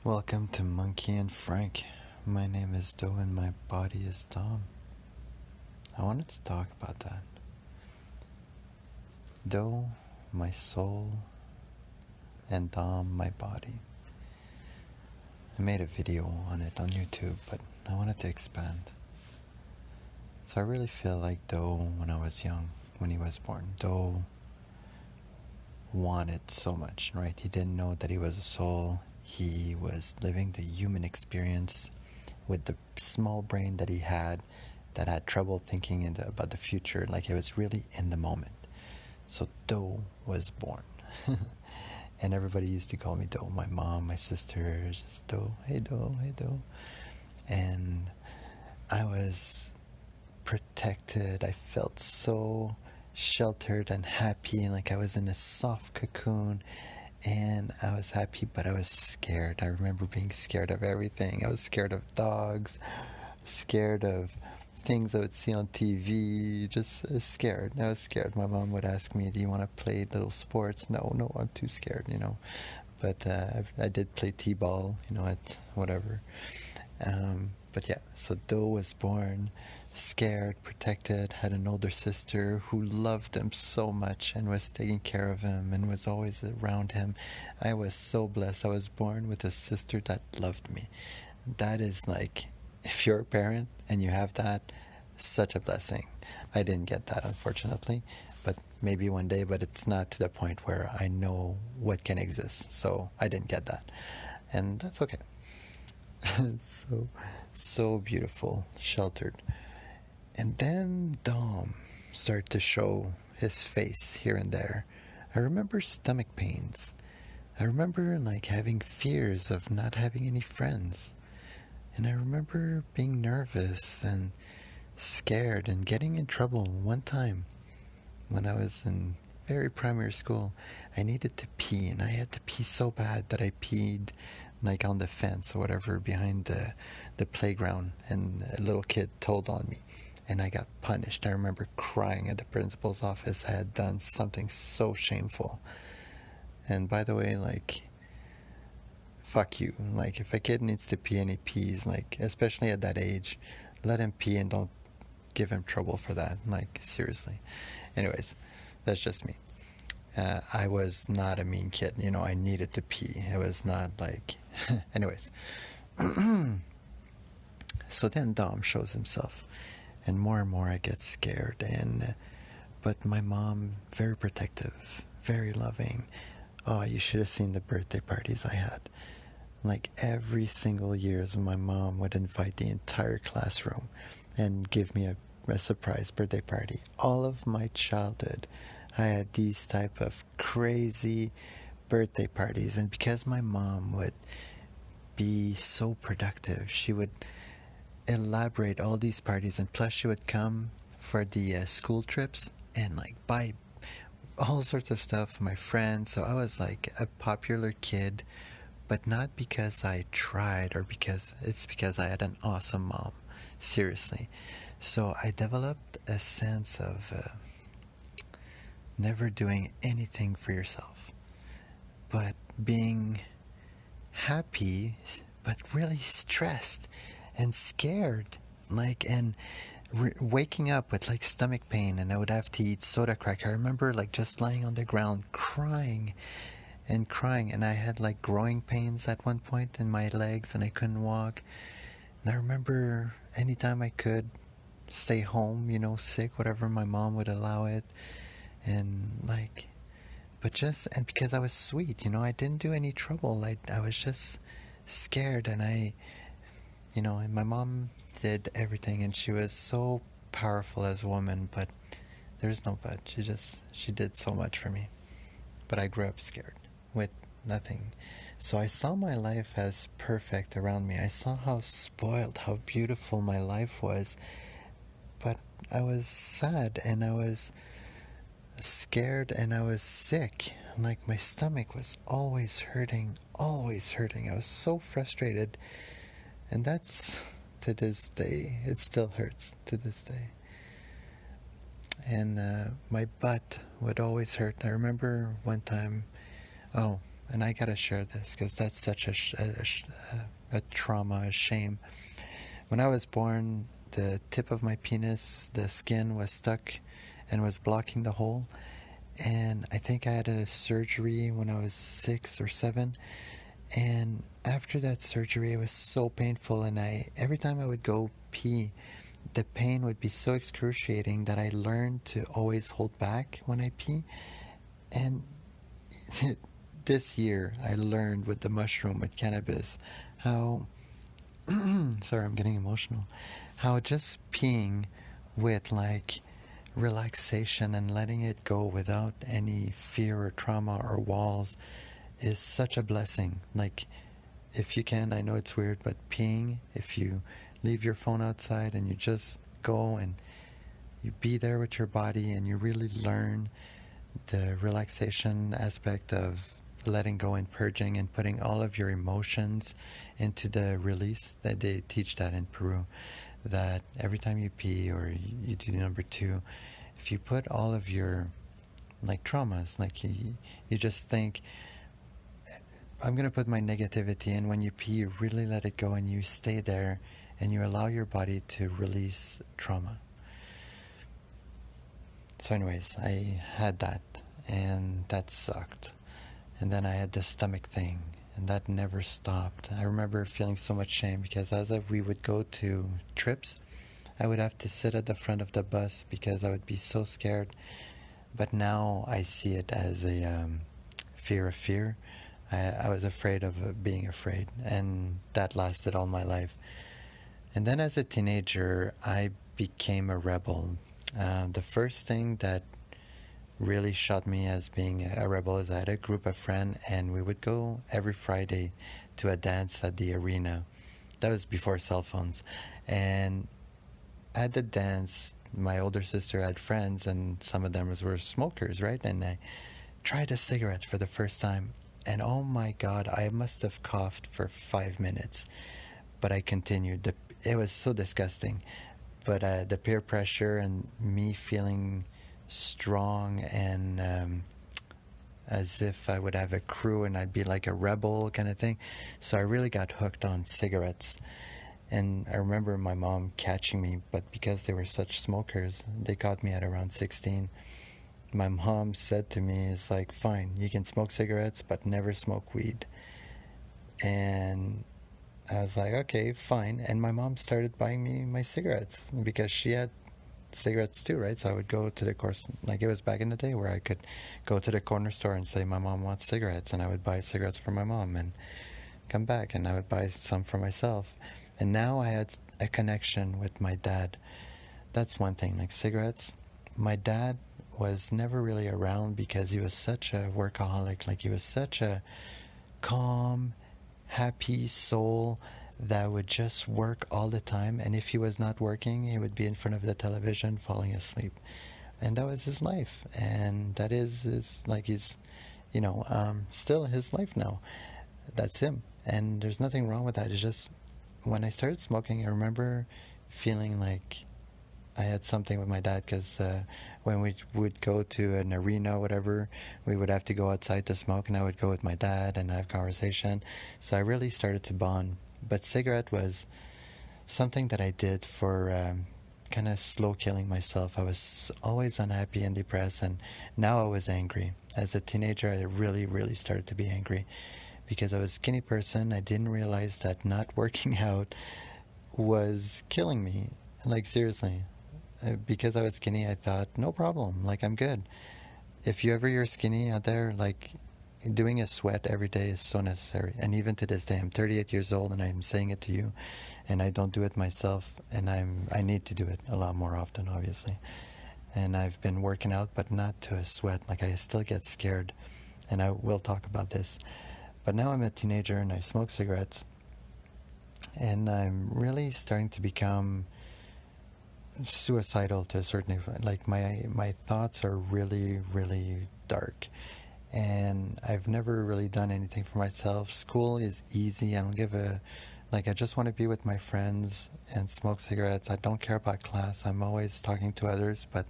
Welcome to Monkey and Frank. My name is Doe and my body is Dom. I wanted to talk about that. Doe, my soul, and Dom, my body. I made a video on it on YouTube, but I wanted to expand. So I really feel like Doe when I was young, when he was born. Doe wanted so much, right? He didn't know that he was a soul. He was living the human experience with the small brain that he had that had trouble thinking about the future, like he was really in the moment. So Doe was born. And everybody used to call me Doe. My mom, my sisters, just Doe, hey Doe, hey Doe. And I was protected. I felt so sheltered and happy, and like I was in a soft cocoon. And I was happy, but I was scared. I remember being scared of everything. I was scared of dogs, scared of things I would see on TV, just scared. I was scared. My mom would ask me, do you want to play little sports? No, I'm too scared, But I did play t-ball, at whatever. But yeah, so Doe was born scared, protected, had an older sister who loved him so much and was taking care of him and was always around him. I was so blessed. I was born with a sister that loved me. That is like, if you're a parent and you have that, such a blessing. I didn't get that, unfortunately, but maybe one day, but it's not to the point where I know what can exist. So I didn't get that. And that's okay. So beautiful, sheltered. And then Dom started to show his face here and there. I remember stomach pains. I remember like having fears of not having any friends. And I remember being nervous and scared and getting in trouble one time when I was in very primary school. I needed to pee, and I had to pee so bad that I peed like on the fence or whatever behind the playground, and a little kid told on me. And I got punished. I remember crying at the principal's office. I had done something so shameful. And by the way, like, fuck you. Like, if a kid needs to pee and he pees, like, especially at that age, let him pee and don't give him trouble for that. Like, seriously. Anyways, that's just me. I was not a mean kid. I needed to pee. It was not like... Anyways. So then Dom shows himself. And more I get scared. But my mom, very protective, very loving. Oh, you should have seen the birthday parties I had. Like every single year, my mom would invite the entire classroom and give me a surprise birthday party. All of my childhood, I had these type of crazy birthday parties. And because my mom would be so productive, she would elaborate all these parties, and plus she would come for the school trips and like buy all sorts of stuff for my friends. So I was like a popular kid, but not because I tried or because I had an awesome mom. Seriously. So I developed a sense of never doing anything for yourself, but being happy, but really stressed and scared, like, and waking up with like stomach pain, and I would have to eat soda crack. I remember like just lying on the ground crying, and I had like growing pains at one point in my legs, and I couldn't walk. And I remember anytime I could stay home, sick, whatever, my mom would allow it. And like, and because I was sweet, I didn't do any trouble. I was just scared, and and my mom did everything, and she was so powerful as a woman, but there's no but. She did so much for me. But I grew up scared with nothing. So I saw my life as perfect around me. I saw how spoiled, how beautiful my life was. But I was sad, and I was scared, and I was sick. Like my stomach was always hurting, always hurting. I was so frustrated. And that's, to this day, it still hurts to this day. And my butt would always hurt. I remember one time, and I gotta share this because that's such a trauma, a shame. When I was born, the tip of my penis, the skin was stuck and was blocking the hole. And I think I had a surgery when I was 6 or 7. And after that surgery, it was so painful. And every time I would go pee, the pain would be so excruciating that I learned to always hold back when I pee. And this year, I learned with the mushroom, with cannabis, how sorry, I'm getting emotional. How just peeing with like relaxation and letting it go without any fear or trauma or walls is such a blessing. Like, if you can, I know it's weird, but peeing, if you leave your phone outside and you just go and you be there with your body and you really learn the relaxation aspect of letting go and purging and putting all of your emotions into the release, that they teach that in Peru, that every time you pee or you do number 2, if you put all of your like traumas, like you just think, I'm going to put my negativity in. When you pee, you really let it go and you stay there and you allow your body to release trauma. So anyways, I had that and that sucked. And then I had the stomach thing and that never stopped. I remember feeling so much shame because as we would go to trips, I would have to sit at the front of the bus because I would be so scared. But now I see it as a fear of fear. I was afraid of being afraid, and that lasted all my life. And then as a teenager, I became a rebel. The first thing that really shot me as being a rebel is I had a group of friends, and we would go every Friday to a dance at the arena. That was before cell phones. And at the dance, my older sister had friends, and some of them were smokers, right? And I tried a cigarette for the first time. And oh my God, I must have coughed for 5 minutes. But I continued. It was so disgusting. But the peer pressure and me feeling strong and as if I would have a crew and I'd be like a rebel kind of thing. So I really got hooked on cigarettes. And I remember my mom catching me, but because they were such smokers, they caught me at around 16. My mom said to me, it's like, fine, you can smoke cigarettes, but never smoke weed. And I was like, okay, fine. And my mom started buying me my cigarettes because she had cigarettes too, right? So I would go to the course, like it was back in the day where I could go to the corner store and say, my mom wants cigarettes. And I would buy cigarettes for my mom and come back and I would buy some for myself. And now I had a connection with my dad. That's one thing, like cigarettes. My dad was never really around because he was such a workaholic. Like he was such a calm, happy soul that would just work all the time. And if he was not working, he would be in front of the television falling asleep. And that was his life. And that is like he's, still his life now. That's him. And there's nothing wrong with that. It's just when I started smoking, I remember feeling like I had something with my dad because when we would go to an arena or whatever, we would have to go outside to smoke, and I would go with my dad and have conversation. So I really started to bond. But cigarette was something that I did for kind of slow killing myself. I was always unhappy and depressed, and now I was angry. As a teenager, I really, really started to be angry because I was a skinny person. I didn't realize that not working out was killing me. Like, seriously. Because I was skinny, I thought, no problem, like I'm good. If you're skinny out there, like doing a sweat every day is so necessary. And even to this day, I'm 38 years old and I'm saying it to you, and I don't do it myself, and I need to do it a lot more often, obviously. And I've been working out, but not to a sweat. Like I still get scared, and I will talk about this. But now I'm a teenager and I smoke cigarettes, and I'm really starting to become suicidal to a certain extent. Like my thoughts are really, really dark, and I've never really done anything for myself. School is easy. I don't give a like. I just want to be with my friends and smoke cigarettes. I don't care about class. I'm always talking to others, but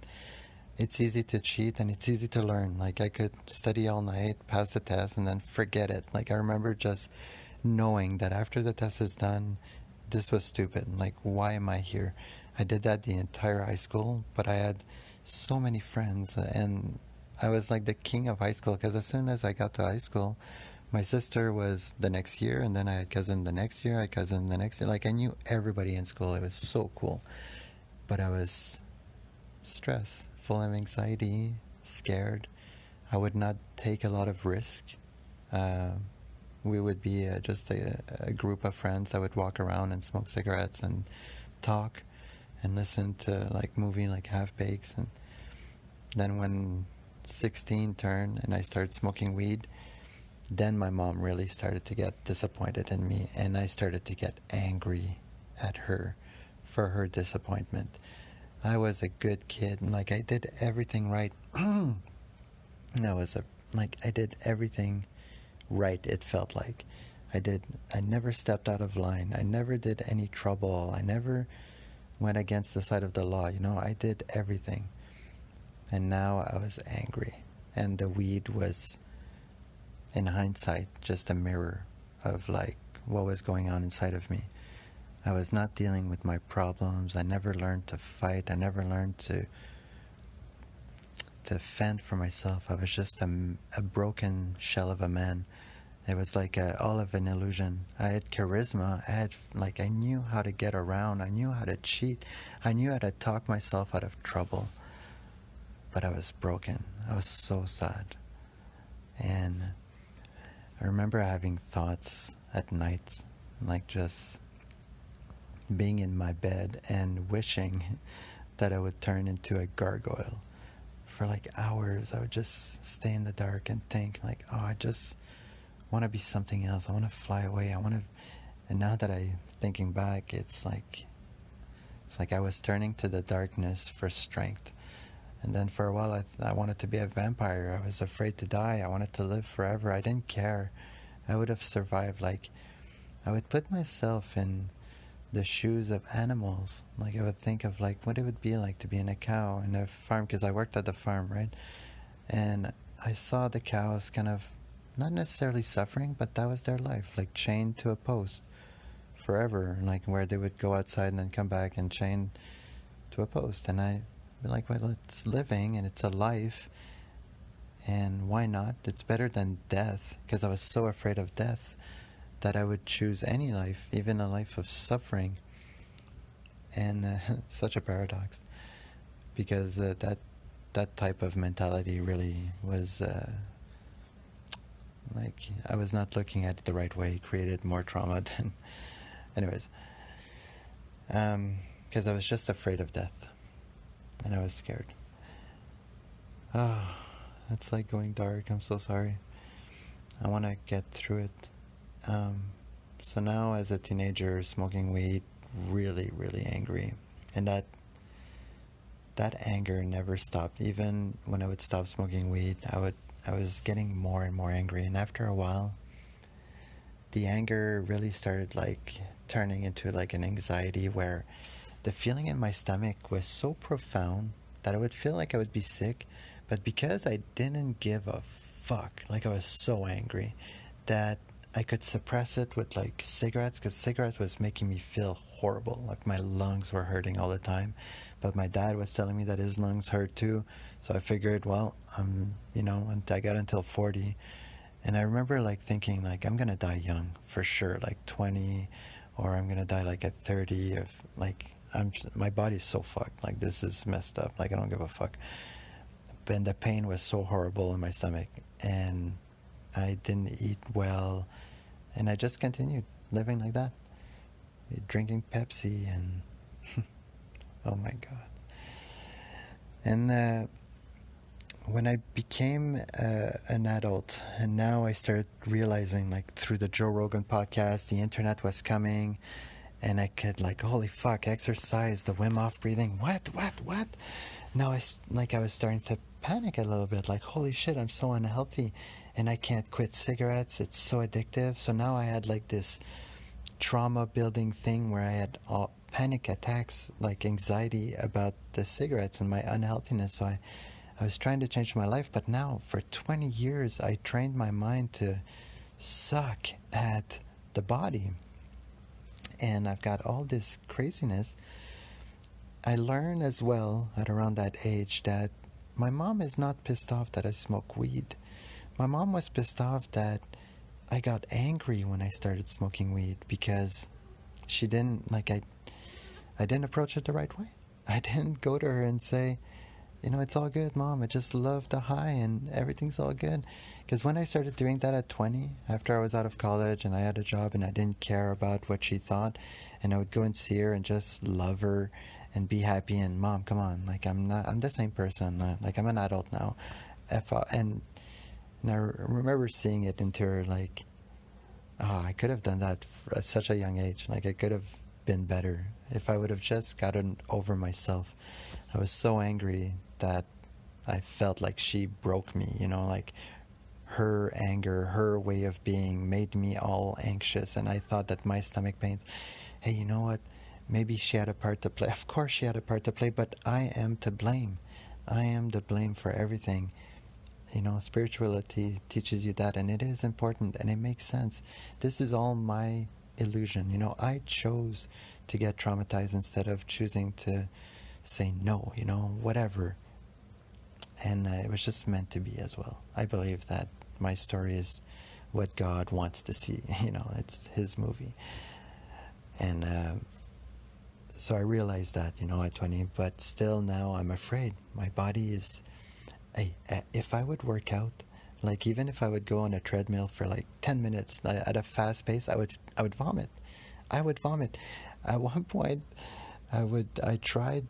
it's easy to cheat and it's easy to learn. Like I could study all night, pass the test, and then forget it. Like I remember just knowing that after the test is done, this was stupid. Like, why am I here? I did that the entire high school, but I had so many friends, and I was like the king of high school because as soon as I got to high school, my sister was the next year, and then I had cousin the next year, I had cousin the next year. Like I knew everybody in school. It was so cool, but I was stressed, full of anxiety, scared. I would not take a lot of risk. Uh, we would be just a group of friends that would walk around and smoke cigarettes and talk and listen to like movie like Half Bakes. And then when 16 turned and I started smoking weed, then my mom really started to get disappointed in me, and I started to get angry at her for her disappointment. I was a good kid, and like I did everything right. And I did everything right. It felt like I never stepped out of line. I never did any trouble. I never went against the side of the law. I did everything. And now I was angry, and the weed was, in hindsight, just a mirror of like what was going on inside of me. I was not dealing with my problems. I never learned to fight. I never learned to fend for myself. I was just a broken shell of a man. It was like all of an illusion. I had charisma. I knew how to get around. I knew how to cheat. I knew how to talk myself out of trouble. But I was broken. I was so sad. And I remember having thoughts at night, like just being in my bed and wishing that I would turn into a gargoyle. For like hours, I would just stay in the dark and think like, oh, I just want to be something else. I want to fly away. And now that I'm thinking back, it's like I was turning to the darkness for strength. And then for a while, I wanted to be a vampire. I was afraid to die. I wanted to live forever. I didn't care. I would have survived. Like, I would put myself in the shoes of animals. Like, I would think of like what it would be like to be in a cow in a farm, because I worked at the farm, right? And I saw the cows kind of not necessarily suffering, but that was their life, like chained to a post forever, like where they would go outside and then come back and chained to a post. And I be like, well, it's living and it's a life, and why not? It's better than death, because I was so afraid of death that I would choose any life, even a life of suffering. And such a paradox, because that type of mentality really was like I was not looking at it the right way. It created more trauma than anyways, because I was just afraid of death. And I was scared. Oh, it's like going dark. I'm so sorry. I want to get through it. So now as a teenager, smoking weed, really, really angry. And that anger never stopped. Even when I would stop smoking weed, I was getting more and more angry. And after a while, the anger really started like turning into like an anxiety, where the feeling in my stomach was so profound that I would feel like I would be sick, but because I didn't give a fuck, like I was so angry that I could suppress it with like cigarettes, because cigarettes was making me feel horrible. Like my lungs were hurting all the time, but my dad was telling me that his lungs hurt too. So I figured, well, and I got until 40. And I remember like thinking like, I'm going to die young for sure, like 20, or I'm going to die like at 30, of like, my body's so fucked. Like, this is messed up. Like, I don't give a fuck. And the pain was so horrible in my stomach, and I didn't eat well, and I just continued living like that, drinking Pepsi, and oh my god. And when I became an adult, and now I started realizing, like through the Joe Rogan podcast, the internet was coming. And I could like, holy fuck, exercise, the Wim Hof breathing, what? Now I was starting to panic a little bit, like, holy shit, I'm so unhealthy, and I can't quit cigarettes, it's so addictive. So now I had like this trauma building thing where I had panic attacks, like anxiety about the cigarettes and my unhealthiness. So I was trying to change my life, but now for 20 years I trained my mind to suck at the body. And I've got all this craziness. I learned as well at around that age that my mom is not pissed off that I smoke weed. My mom was pissed off that I got angry when I started smoking weed because she didn't, like, I didn't approach it the right way. I didn't go to her and say, it's all good, Mom. I just love the high and everything's all good. Because when I started doing that at 20, after I was out of college and I had a job and I didn't care about what she thought, and I would go and see her and just love her and be happy, and Mom, come on, like, I'm the same person. Like, I'm an adult now. And I remember seeing it into her, like, oh, I could have done that at such a young age. Like, I could have been better if I would have just gotten over myself. I was so angry that I felt like she broke me, like her anger, her way of being made me all anxious. And I thought that my stomach pains, hey, you know what? Maybe she had a part to play. Of course she had a part to play, but I am to blame. I am to blame for everything. Spirituality teaches you that, and it is important, and it makes sense. This is all my illusion. I chose to get traumatized instead of choosing to say no, whatever. And it was just meant to be as well. I believe that my story is what God wants to see. It's His movie. And so I realized that, at 20, but still now I'm afraid. My body is... if I would work out, like even if I would go on a treadmill for like 10 minutes at a fast pace, I would vomit. I would vomit. At one point, I tried,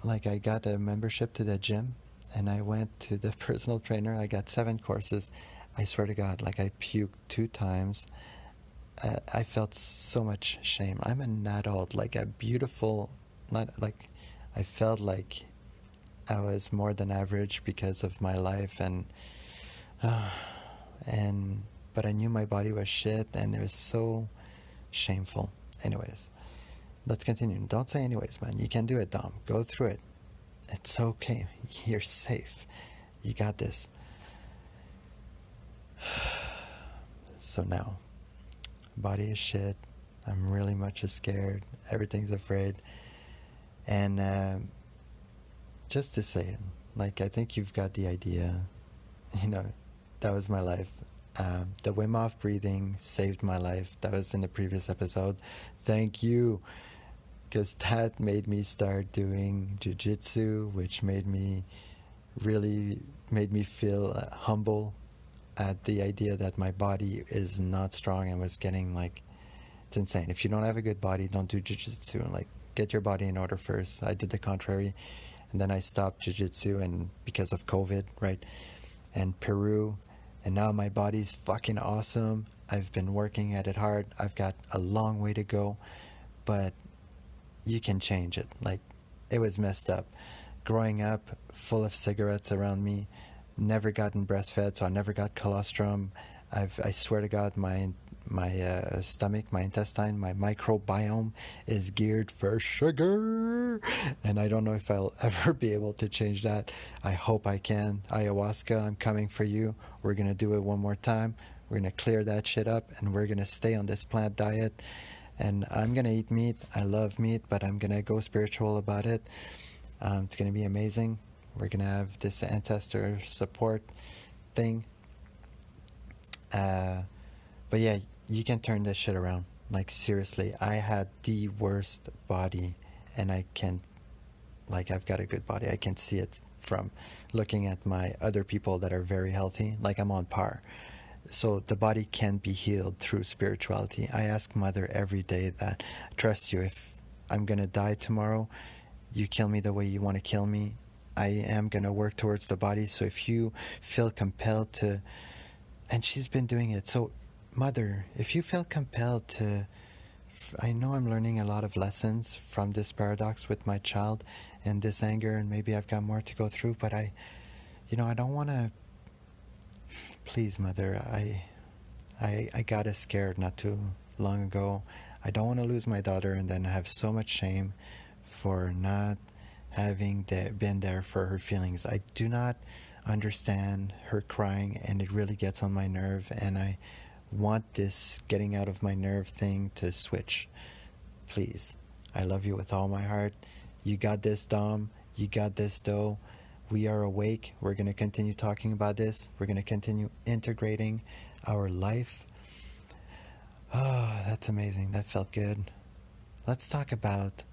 like I got a membership to the gym and I went to the personal trainer. I got 7 courses. I swear to God, like I puked 2 times. I felt so much shame. I'm an adult, like a beautiful, not like, I felt like I was more than average because of my life, but I knew my body was shit, and it was so shameful. Anyways, let's continue. Don't say anyways, man. You can do it, Dom. Go through it. It's okay. You're safe. You got this. So now, body is shit. I'm really much scared. Everything's afraid. And just to say it, like, I think you've got the idea. That was my life. The Wim Hof breathing saved my life. That was in the previous episode. Thank you, because that made me start doing jiu-jitsu, which made me feel humble at the idea that my body is not strong and was getting, like, it's insane. If you don't have a good body, don't do jiu-jitsu. Like, get your body in order first. I did the contrary. And then I stopped jiu-jitsu, and because of COVID, right? And Peru. And now my body's fucking awesome. I've been working at it hard. I've got a long way to go. But you can change it. Like, it was messed up. Growing up, full of cigarettes around me. Never gotten breastfed, so I never got colostrum. I swear to God, my stomach, my intestine, my microbiome is geared for sugar, and I don't know if I'll ever be able to change that. I hope I can. Ayahuasca, I'm coming for you. We're gonna do it one more time. We're gonna clear that shit up, and we're gonna stay on this plant diet. And I'm gonna eat meat. I love meat, but I'm gonna go spiritual about it. It's gonna be amazing. We're gonna have this ancestor support thing. But yeah, you can turn this shit around. Like, seriously, I had the worst body, and I've got a good body. I can see it from looking at my other people that are very healthy. Like, I'm on par. So the body can be healed through spirituality. I ask Mother every day that, trust you, if I'm gonna die tomorrow, you kill me the way you want to kill me. I am gonna work towards the body. So if you feel compelled to, and she's been doing it. So, Mother, if you feel compelled to, I know I'm learning a lot of lessons from this paradox with my child and this anger, and maybe I've got more to go through, but I don't want to, please, Mother, I got scared not too long ago. I don't want to lose my daughter and then have so much shame for not having been there for her feelings. I do not understand her crying, and it really gets on my nerve, and I want this getting out of my nerve thing to switch. Please, I love you with all my heart. You got this, Dom. You got this, Doe. We are awake. We're going to continue talking about this. We're going to continue integrating our life. Oh, that's amazing. That felt good. Let's talk about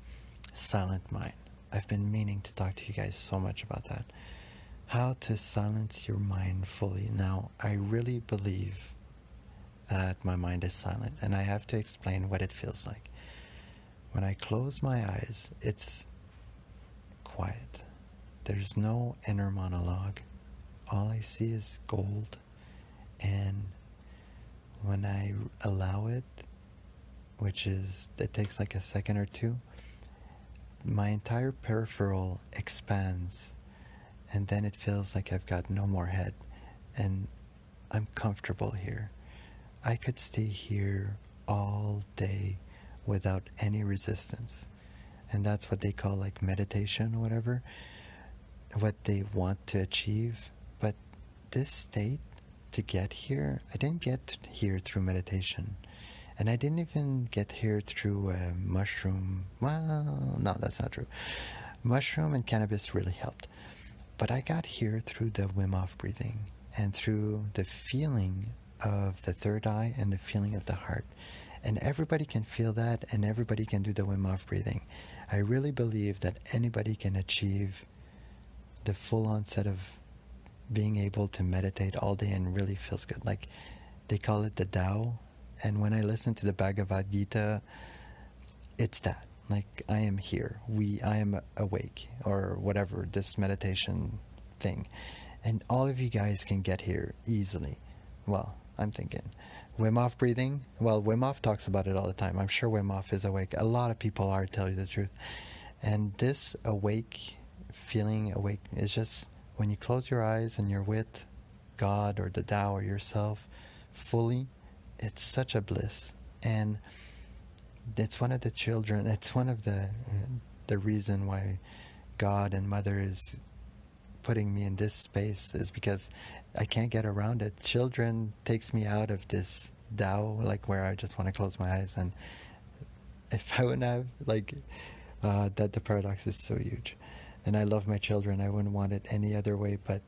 silent mind. I've been meaning to talk to you guys so much about that. How to silence your mind fully. Now, I really believe that my mind is silent, and I have to explain what it feels like. When I close my eyes, it's quiet. There's no inner monologue. All I see is gold, and when I allow it, it takes like a second or two, my entire peripheral expands, and then it feels like I've got no more head, and I'm comfortable here. I could stay here all day without any resistance, and that's what they call like meditation or whatever, what they want to achieve. But this state, to get here, I didn't get here through meditation, and I didn't even get here through mushroom. Well, no, that's not true. Mushroom and cannabis really helped, but I got here through the Wim Hof breathing and through the feeling of the third eye and the feeling of the heart. And everybody can feel that, and everybody can do the Wim Hof breathing. I really believe that anybody can achieve the full onset of being able to meditate all day and really feels good. Like, they call it the Tao, and when I listen to the Bhagavad Gita, it's that. Like, I am here. I am awake, or whatever, this meditation thing. And all of you guys can get here easily. Well, I'm thinking. Wim Hof breathing, well, Wim Hof talks about it all the time. I'm sure Wim Hof is awake. A lot of people are, to tell you the truth. And this feeling awake, is just when you close your eyes and you're with God or the Tao or yourself fully, it's such a bliss. And it's one of the reason why God and Mother is putting me in this space, is because I can't get around it. Children takes me out of this Tao, like where I just want to close my eyes. And if I wouldn't have, that the paradox is so huge. And I love my children. I wouldn't want it any other way, but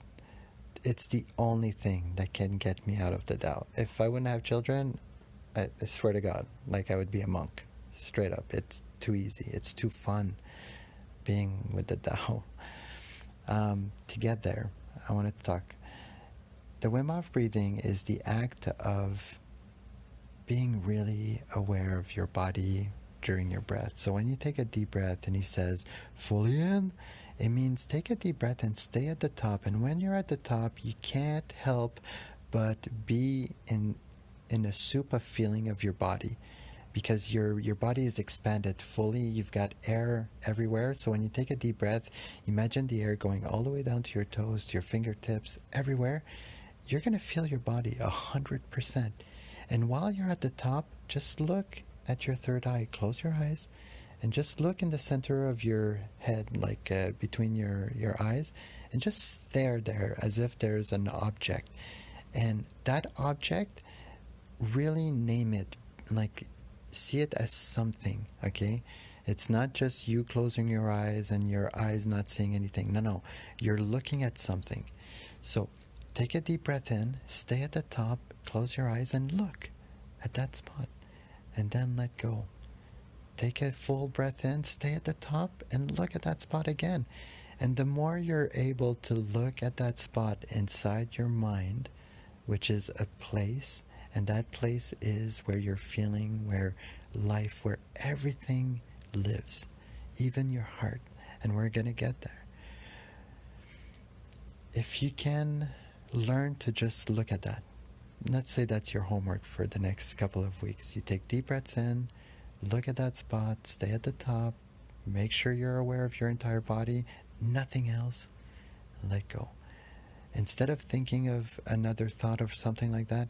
it's the only thing that can get me out of the Tao. If I wouldn't have children, I swear to God, I would be a monk, straight up. It's too easy. It's too fun being with the Tao. To get there, I wanted to talk. The Wim Hof breathing is the act of being really aware of your body during your breath. So when you take a deep breath and he says, fully in, it means take a deep breath and stay at the top. And when you're at the top, you can't help but be in a soup of feeling of your body, because your body is expanded fully. You've got air everywhere. So when you take a deep breath, imagine the air going all the way down to your toes, to your fingertips, everywhere. You're going to feel your body 100%. And while you're at the top, just look at your third eye. Close your eyes and just look in the center of your head, between your eyes, and just stare there as if there's an object. And that object, really name it, see it as something, okay? It's not just you closing your eyes and your eyes not seeing anything. No, you're looking at something. So take a deep breath in, stay at the top, close your eyes and look at that spot, and then let go. Take a full breath in, stay at the top, and look at that spot again. And the more you're able to look at that spot inside your mind, which is a place, and that place is where you're feeling, where life, where everything lives, even your heart. And we're going to get there. If you can learn to just look at that, let's say that's your homework for the next couple of weeks. You take deep breaths in, look at that spot, stay at the top, make sure you're aware of your entire body, nothing else, let go. Instead of thinking of another thought or something like that,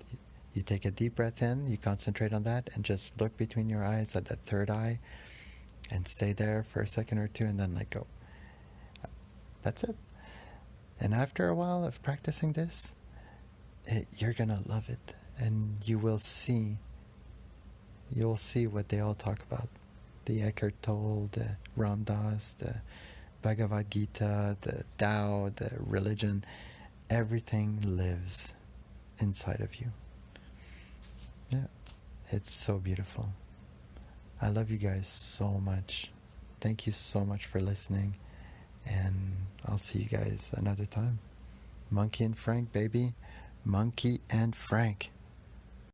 You take a deep breath in, you concentrate on that, and just look between your eyes at that third eye and stay there for a second or two and then let go. That's it. And after a while of practicing this, you're gonna love it, and you'll see what they all talk about. The Eckhart Tolle, the Ram Dass, the Bhagavad Gita, the Tao, the religion, everything lives inside of you. Yeah, it's so beautiful. I love you guys so much. Thank you so much for listening, and I'll see you guys another time. Monkey and Frank, baby. Monkey and Frank.